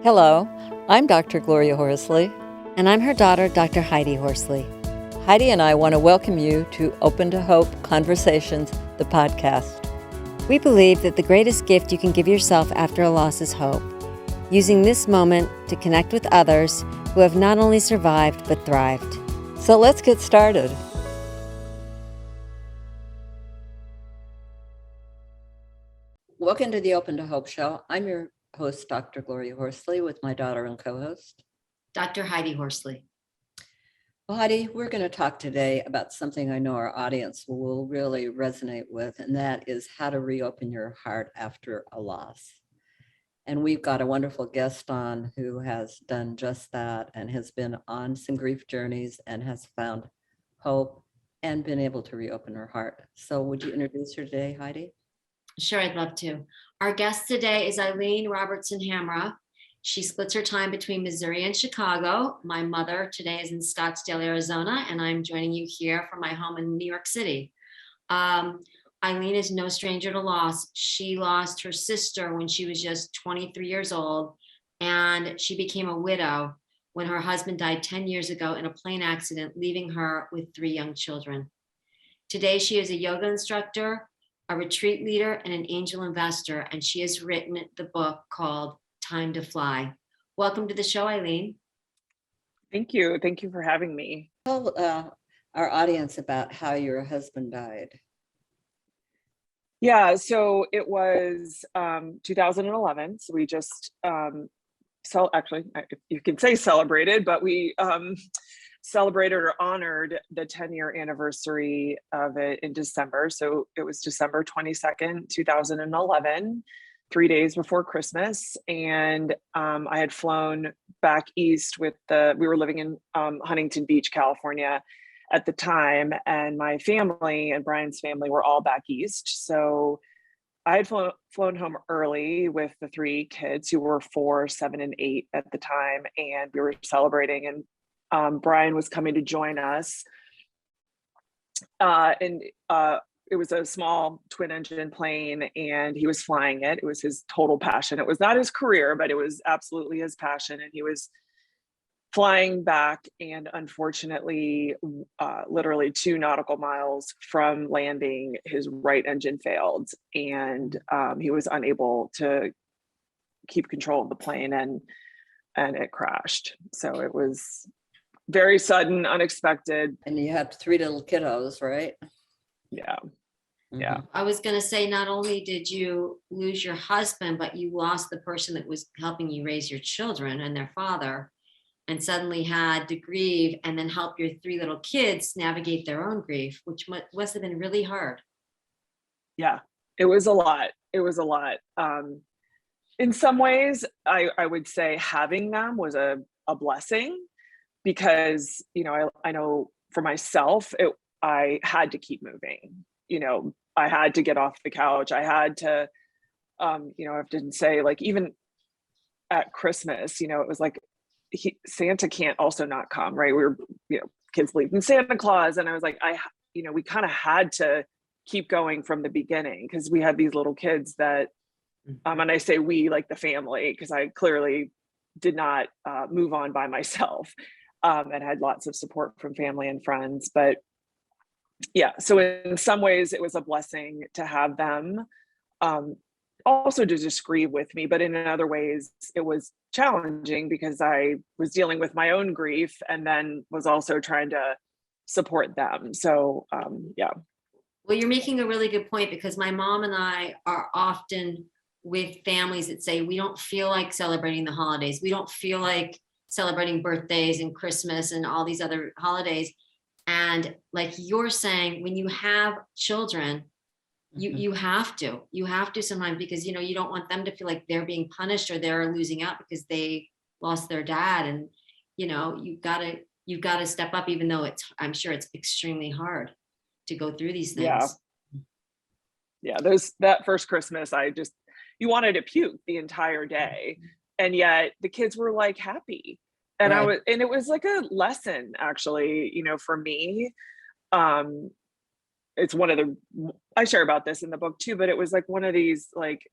Hello, I'm Dr. Gloria Horsley. And I'm her daughter, Dr. Heidi Horsley. Heidi and I want to welcome you to Open to Hope Conversations, the podcast. We believe that the greatest gift you can give yourself after a loss is hope, using this moment to connect with others who have not only survived but thrived. So let's get started. Welcome to the Open to Hope show. I'm your host, Dr. Gloria Horsley, with my daughter and co-host, Dr. Heidi Horsley. Well, Heidi, we're going to talk today about something I know our audience will really resonate with, and that is how to reopen your heart after a loss. And we've got a wonderful guest on who has done just that and has been on some grief journeys and has found hope and been able to reopen her heart. So would you introduce her today, Heidi? Sure, I'd love to. Our guest today is Eileen Robertson Hamra. She splits her time between Missouri and Chicago. My mother today is in Scottsdale, Arizona, and I'm joining you here from my home in New York City. Eileen is no stranger to loss. She lost her sister when she was just 23 years old, and she became a widow when her husband died 10 years ago in a plane accident, leaving her with 3 young children. Today, she is a yoga instructor, a retreat leader, and an angel investor, and she has written the book called Time to Fly. Welcome to the show, Eileen. Thank you. Thank you for having me. Tell our audience about how your husband died. Yeah, so it was 2011. So we just actually, you can say celebrated, but we celebrated or honored the 10-year anniversary of it in December. So it was December 22nd, 2011, 3 days before Christmas. And I had flown back east we were living in Huntington Beach, California at the time. And my family and Brian's family were all back east. So I had flown home early with the 3 kids who were 4, 7, and 8 at the time. And we were celebrating, and Brian was coming to join us. It was a small twin engine plane, and he was flying it. It was his total passion. It was not his career, but it was absolutely his passion. And he was flying back, and unfortunately, literally 2 nautical miles from landing, his right engine failed, and he was unable to keep control of the plane, and it crashed. So it was very sudden, unexpected. And you had 3 little kiddos, right? Yeah. Mm-hmm. Yeah. I was going to say, not only did you lose your husband, but you lost the person that was helping you raise your children and their father, and suddenly had to grieve and then help your 3 little kids navigate their own grief, which must have been really hard. Yeah, it was a lot. It was a lot. In some ways, I would say having them was a blessing, because, I know for myself, I had to keep moving. I had to get off the couch. I had to, I didn't say, like, even at Christmas, it was like, Santa can't also not come, right? We were, kids believed in Santa Claus. And I was like, we kind of had to keep going from the beginning, because we had these little kids that, and I say we, like the family, because I clearly did not move on by myself, and had lots of support from family and friends. But yeah, so in some ways it was a blessing to have them, also to just grieve with me. But in other ways it was challenging, because I was dealing with my own grief and then was also trying to support them. So yeah. Well, you're making a really good point, because my mom and I are often with families that say, we don't feel like celebrating the holidays. We don't feel like celebrating birthdays and Christmas and all these other holidays. And like you're saying, when you have children, you have to sometimes, because, you don't want them to feel like they're being punished or they're losing out because they lost their dad. And, you've got to step up, even though I'm sure it's extremely hard to go through these things. Yeah. That first Christmas, you wanted to puke the entire day. And yet the kids were like happy. And right. It was like a lesson, actually, for me. It's I share about this in the book too, but it was like one of these, like,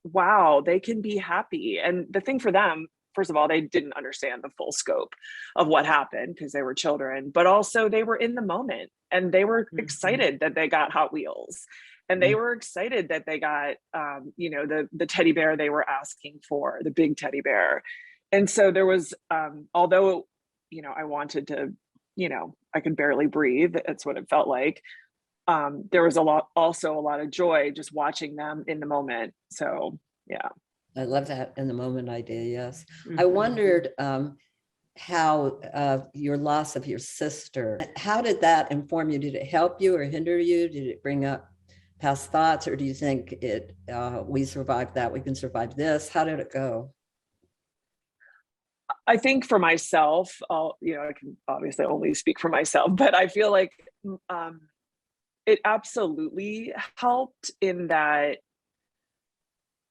wow, they can be happy. And the thing for them, first of all, they didn't understand the full scope of what happened because they were children, but also they were in the moment and they were excited that they got Hot Wheels, and they were excited that they got, the teddy bear they were asking for, the big teddy bear. And so there was, although, I wanted to, I could barely breathe. That's what it felt like. There was also a lot of joy just watching them in the moment. So, yeah. I love that in the moment idea. Yes. I wondered how your loss of your sister, how did that inform you? Did it help you or hinder you? Did it bring up past thoughts, or do you think we survived that, we can survive this? How did it go? I think for myself, I can obviously only speak for myself, but I feel like it absolutely helped in that,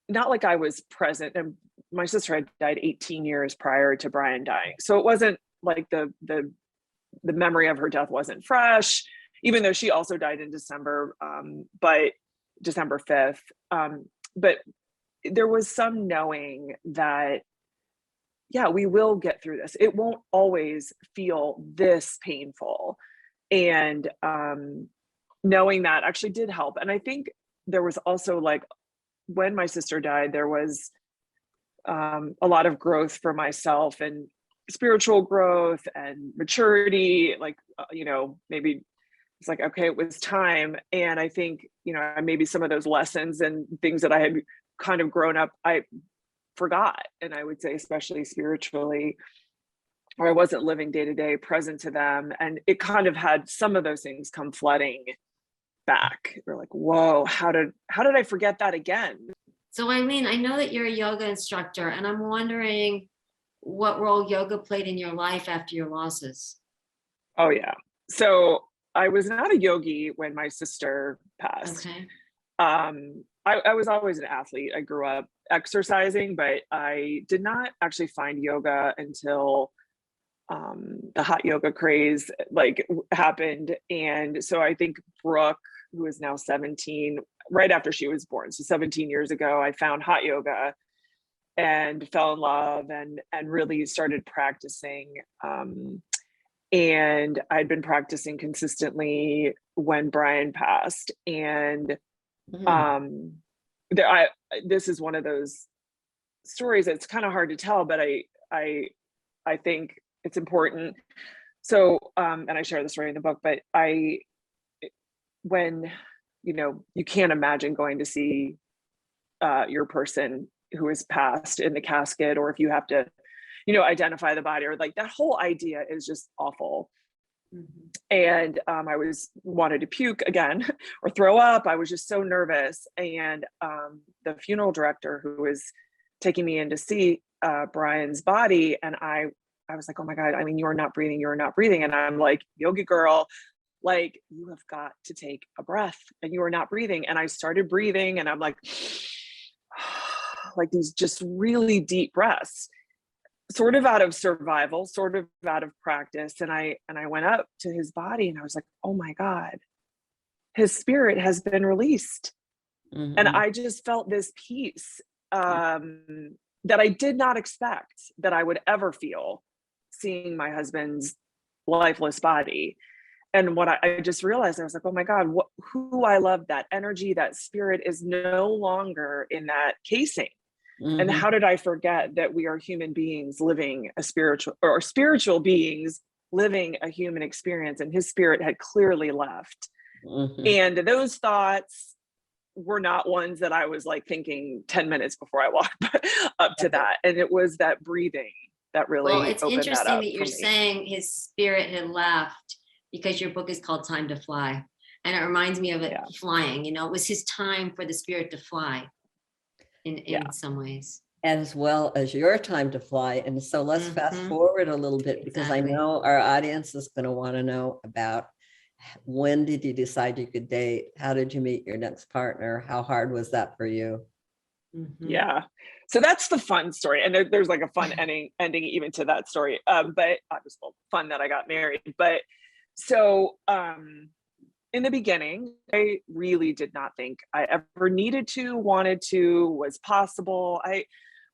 not like I was present, and my sister had died 18 years prior to Brian dying. So it wasn't like the memory of her death wasn't fresh, even though she also died in December, but December 5th. But there was some knowing that, yeah, we will get through this. It won't always feel this painful. And knowing that actually did help. And I think there was also, like, when my sister died, there was a lot of growth for myself, and spiritual growth and maturity. Like, maybe it's like, okay, it was time. And I think, maybe some of those lessons and things that I had kind of grown up, I forgot. And I would say, especially spiritually, or I wasn't living day to day present to them. And it kind of had some of those things come flooding back. They're like, whoa, how did I forget that again? So Eileen, I know that you're a yoga instructor, and I'm wondering what role yoga played in your life after your losses. Oh yeah. So I was not a yogi when my sister passed. Okay. I was always an athlete. I grew up exercising, but I did not actually find yoga until the hot yoga craze happened. And so I think Brooke, who is now 17, right after she was born, so 17 years ago, I found hot yoga and fell in love and really started practicing. And I'd been practicing consistently when Brian passed. And this is one of those stories that's kind of hard to tell, but I think it's important. So, and I share the story in the book, but when, you can't imagine going to see your person who has passed in the casket, or if you have to, identify the body, or like that whole idea is just awful. And I wanted to puke again or throw up. I was just so nervous. And the funeral director who was taking me in to see Brian's body, and I was like, oh my God, you are not breathing. You're not breathing. And I'm like, yogi girl, like, you have got to take a breath, and you are not breathing. And I started breathing, and I'm like, like these just really deep breaths, sort of out of survival, sort of out of practice. And I went up to his body, and I was like, oh my God, his spirit has been released. And I just felt this peace that I did not expect that I would ever feel seeing my husband's lifeless body. And what I just realized, I was like, oh my God, who I love, that energy, that spirit is no longer in that casing. And how did I forget that we are human beings living spiritual beings living a human experience, and his spirit had clearly left. And those thoughts were not ones that I was like thinking 10 minutes before I walked up to that. And it was that breathing that really it's interesting that you're saying his spirit had left, because your book is called Time to Fly. And it reminds me of it flying, it was his time for the spirit to fly in some ways. As well as your time to fly. And so let's fast forward a little bit, because I know our audience is going to want to know about, when did you decide you could date? How did you meet your next partner? How hard was that for you? Yeah. So that's the fun story. And there's like a fun ending even to that story. But I was fun that I got married. But so in the beginning, I really did not think I ever needed to, wanted to, was possible.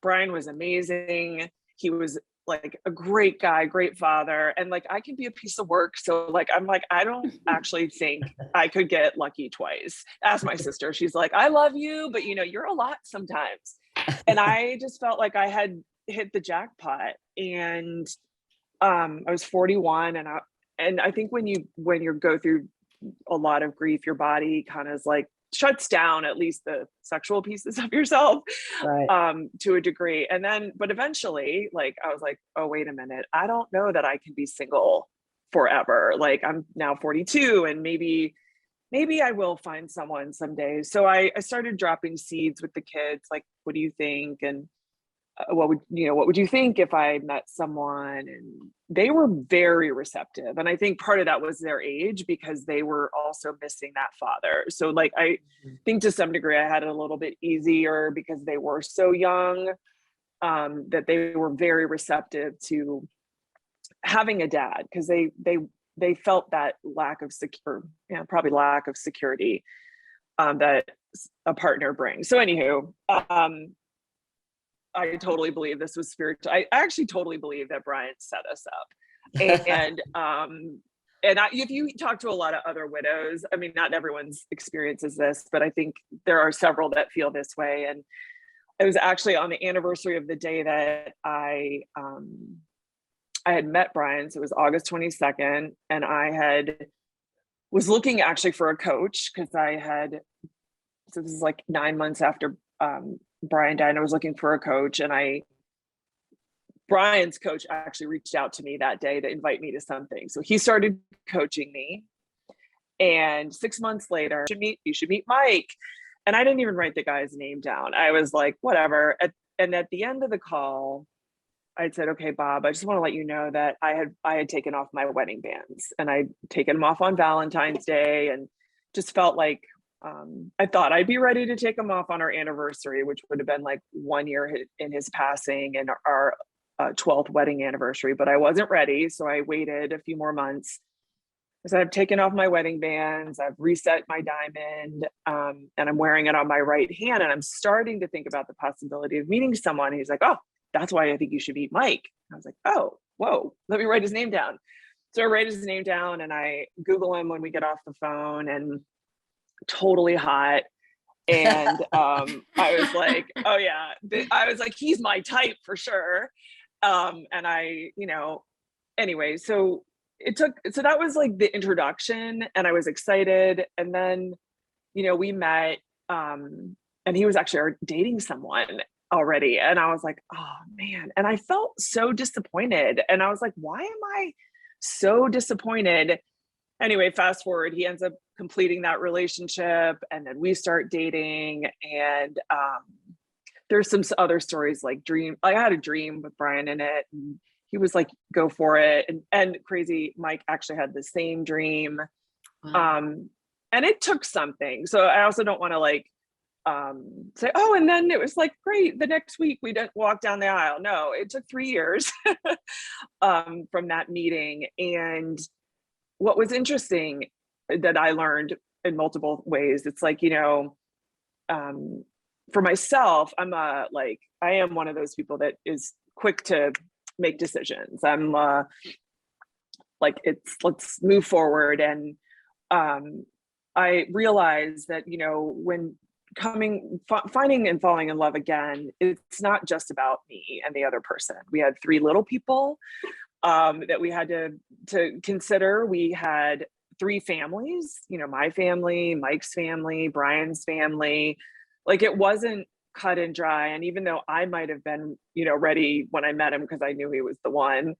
Brian was amazing. He was like a great guy, great father. And like, I can be a piece of work. So like, I'm like, I don't actually think I could get lucky twice. Ask my sister. She's like, I love you, but you know, you're a lot sometimes. And I just felt like I had hit the jackpot. And I was 41, and I think when you go through a lot of grief, your body kind of is like shuts down at least the sexual pieces of yourself, Right. to a degree. And then, but eventually, like, I was like, oh, wait a minute, I don't know that I can be single forever. Like, I'm now 42, and maybe I will find someone someday. So I started dropping seeds with the kids, like, what do you think? And what would you think if I met someone? And they were very receptive. And I think part of that was their age, because they were also missing that father. So like, I think to some degree I had it a little bit easier because they were so young, that they were very receptive to having a dad, because they felt that lack of probably lack of security, that a partner brings. So anywho, I totally believe this was spiritual. I actually totally believe that Brian set us up. And if you talk to a lot of other widows, I mean, not everyone's experience is this, but I think there are several that feel this way. And it was actually on the anniversary of the day that I had met Brian. So it was August 22nd, and was looking actually for a coach, because so this is like 9 months after Brian died, and I was looking for a coach, and Brian's coach actually reached out to me that day to invite me to something. So he started coaching me, and 6 months later, you should meet Mike. And I didn't even write the guy's name down. I was like, whatever. And at the end of the call, I said, okay, Bob, I just want to let you know that I had taken off my wedding bands, and I'd taken them off on Valentine's Day, and just felt like, I thought I'd be ready to take them off on our anniversary, which would have been like 1 year in his passing, and our 12th wedding anniversary, but I wasn't ready. So I waited a few more months. So I've taken off my wedding bands, I've reset my diamond, and I'm wearing it on my right hand. And I'm starting to think about the possibility of meeting someone. He's like, oh, that's why I think you should meet Mike. I was like, oh, whoa, let me write his name down. So I write his name down, and I Google him when we get off the phone, and totally hot. And I was like, oh yeah, I was like, he's my type for sure. And I, anyway, so that was like the introduction, and I was excited. And then, we met, and he was actually dating someone already. And I was like, oh man. And I felt so disappointed. And I was like, why am I so disappointed? Anyway, fast forward, he ends up completing that relationship, and then we start dating. And there's some other stories, like I had a dream with Brian in it, and he was like, go for it. And crazy, Mike actually had the same dream. Wow. And it took something. So I also don't want to like say, oh, and then it was like, great, the next week we didn't walk down the aisle. No, it took 3 years from that meeting. And what was interesting that I learned in multiple ways, it's like, for myself, I am one of those people that is quick to make decisions. I'm like, let's move forward. And I realized that, when finding and falling in love again, it's not just about me and the other person. We had 3 little people that we had to consider. We had 3 families, my family, Mike's family, Brian's family. Like, it wasn't cut and dry. And even though I might have been, ready when I met him, because I knew he was the one,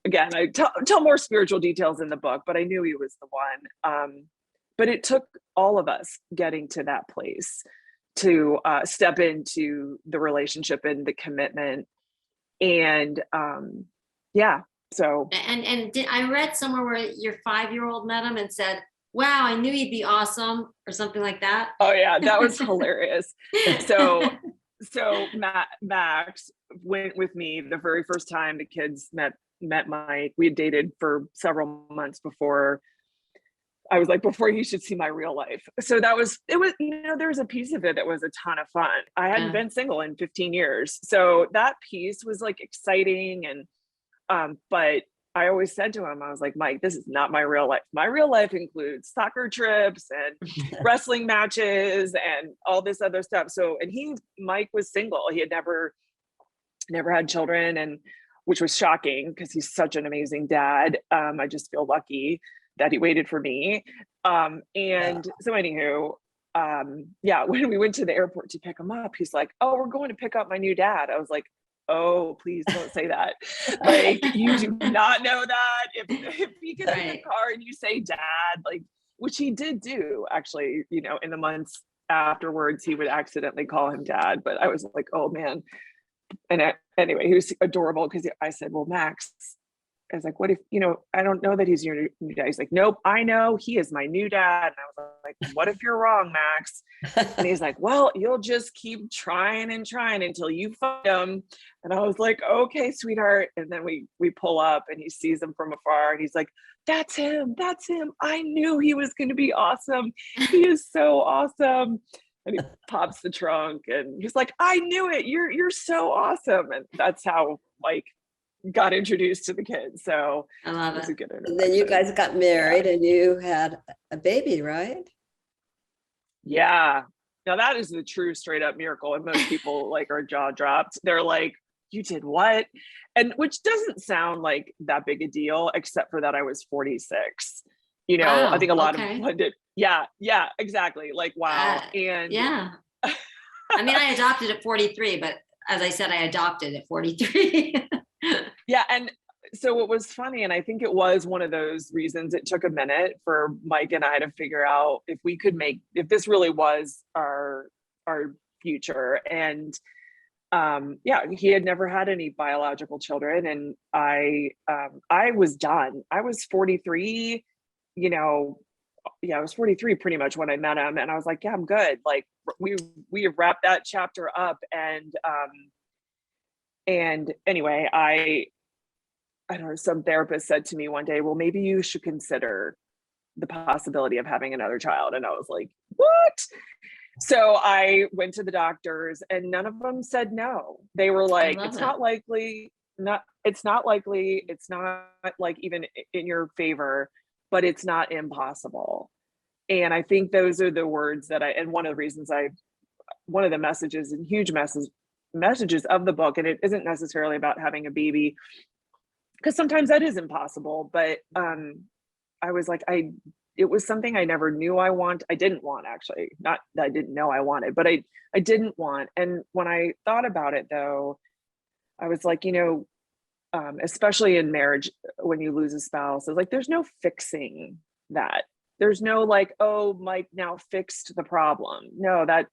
again, I tell more spiritual details in the book, but I knew he was the one. But it took all of us getting to that place to step into the relationship and the commitment. And yeah, so. And I read somewhere where your 5-year-old met him and said, wow, I knew he'd be awesome, or something like that. Oh yeah, that was hilarious. So Max went with me the very first time the kids met Mike. We had dated for several months before I was like, before you should see my real life. So it was, there was a piece of it that was a ton of fun. I hadn't been single in 15 years. So that piece was like exciting. And, but I always said to him, I was like, Mike, this is not my real life. My real life includes soccer trips and wrestling matches and all this other stuff. So, and Mike was single. He had never had children, and which was shocking because he's such an amazing dad. I just feel lucky that he waited for me. So anywho, when we went to the airport to pick him up, he's like, oh, we're going to pick up my new dad. I was like, oh, please don't say that. Like, you do not know that. If he gets in the car and you say dad, like, which he did do actually, in the months afterwards, he would accidentally call him dad. But I was like, oh man. And anyway, he was adorable because I said, well, Max, I was like, what if, I don't know that he's your new dad. He's like, nope, I know he is my new dad. And I was like, what if you're wrong, Max? And he's like, well, you'll just keep trying and trying until you find him. And I was like, okay, sweetheart. And then we pull up and he sees him from afar and he's like, that's him. I knew he was going to be awesome. He is so awesome. And he pops the trunk and he's like, I knew it. You're so awesome. And that's how got introduced to the kids. So I love it. A good and then you guys got married and you had a baby, right? Yeah. Now that is the true straight up miracle. And most people are jaw dropped. They're like, you did what? And which doesn't sound like that big a deal, except for that I was 46. Wow, I think a lot of people did. Yeah, exactly. Like, wow. And yeah. I mean, I adopted at 43, but as I said, I adopted at 43. Yeah. And so it was funny. And I think it was one of those reasons it took a minute for Mike and I to figure out if we could if this really was our future. And he had never had any biological children. And I was done. I was 43, I was 43 pretty much when I met him. And I was like, yeah, I'm good. Like we have wrapped that chapter up. And anyway, I don't know, some therapist said to me one day, well, maybe you should consider the possibility of having another child. And I was like, what? So I went to the doctors and none of them said no. They were like, it's not likely, it's not like even in your favor, but it's not impossible. And I think those are the words that and one of the reasons one of the messages and huge messages of the book, and it isn't necessarily about having a baby, because sometimes that is impossible, but I was like, it was something I never knew I didn't want, actually. Not that I didn't know I wanted, but I didn't want. And when I thought about it though, I was like, especially in marriage, when you lose a spouse, it's like, there's no fixing that. There's no oh, Mike now fixed the problem. No, that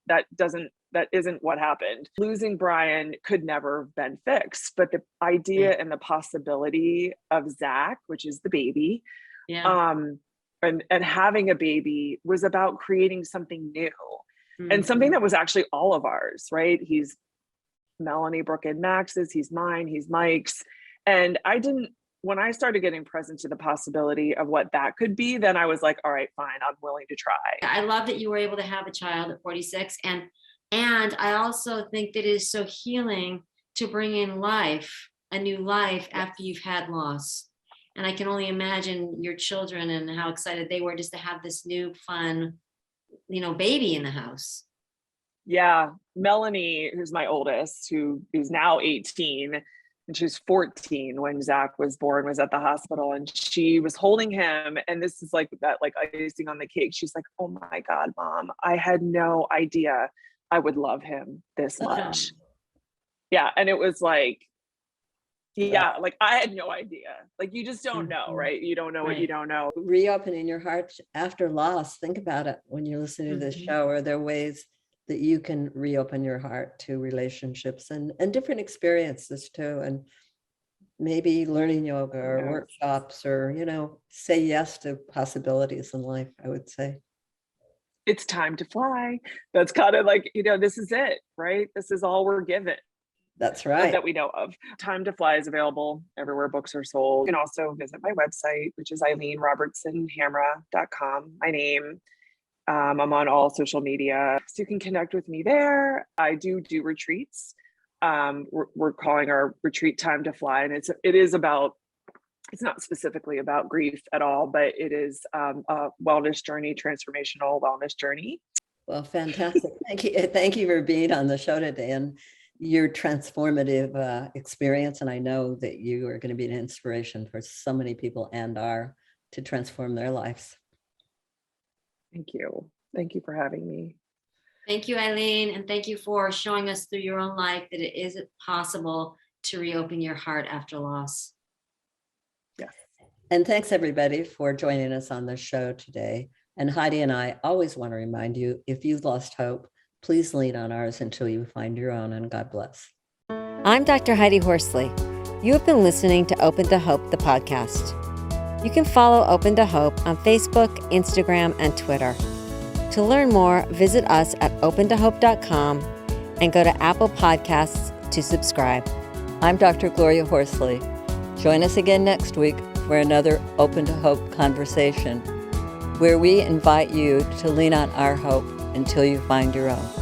isn't what happened. Losing Brian could never have been fixed, but the idea and the possibility of Zach, which is the baby, and having a baby was about creating something new and something that was actually all of ours, right? He's Melanie, Brooke, and Max's, he's mine, he's Mike's. And when I started getting present to the possibility of what that could be, then I was like, all right, fine, I'm willing to try. I love that you were able to have a child at 46. And I also think that it is so healing to bring in a new life after you've had loss. And I can only imagine your children and how excited they were just to have this new fun, baby in the house. Yeah. Melanie, who's my oldest, who is now 18, and she was 14 when Zach was born, was at the hospital, and she was holding him. And this is like icing on the cake. She's like, oh my God, Mom, I had no idea I would love him this much. Yeah. And it was like, I had no idea. You just don't know, right? You don't know what you don't know. Reopening your heart after loss. Think about it when you're listening to this show. Are there ways that you can reopen your heart to relationships and different experiences too? And maybe learning yoga or workshops or, say yes to possibilities in life, I would say. It's time to fly. That's kind of this is it, right? This is all we're given. That's right. that we know of. Time to Fly is available everywhere books are sold. You can also visit my website, which is eileenrobertsonhamra.com, my name. I'm on all social media, so you can connect with me there. I do retreats. We're calling our retreat Time to Fly, and it's not specifically about grief at all, but it is a wellness journey, transformational wellness journey. Well, fantastic. Thank you for being on the show today and your transformative experience. And I know that you are going to be an inspiration for so many people and are to transform their lives. Thank you. Thank you for having me. Thank you, Eileen. And thank you for showing us through your own life that it is possible to reopen your heart after loss. Yes. And thanks everybody for joining us on the show today. And Heidi and I always want to remind you, if you've lost hope, please lean on ours until you find your own, and God bless. I'm Dr. Heidi Horsley. You have been listening to Open to Hope, the podcast. You can follow Open to Hope on Facebook, Instagram, and Twitter. To learn more, visit us at opentohope.com and go to Apple Podcasts to subscribe. I'm Dr. Gloria Horsley. Join us again next week for another Open to Hope conversation, where we invite you to lean on our hope until you find your own.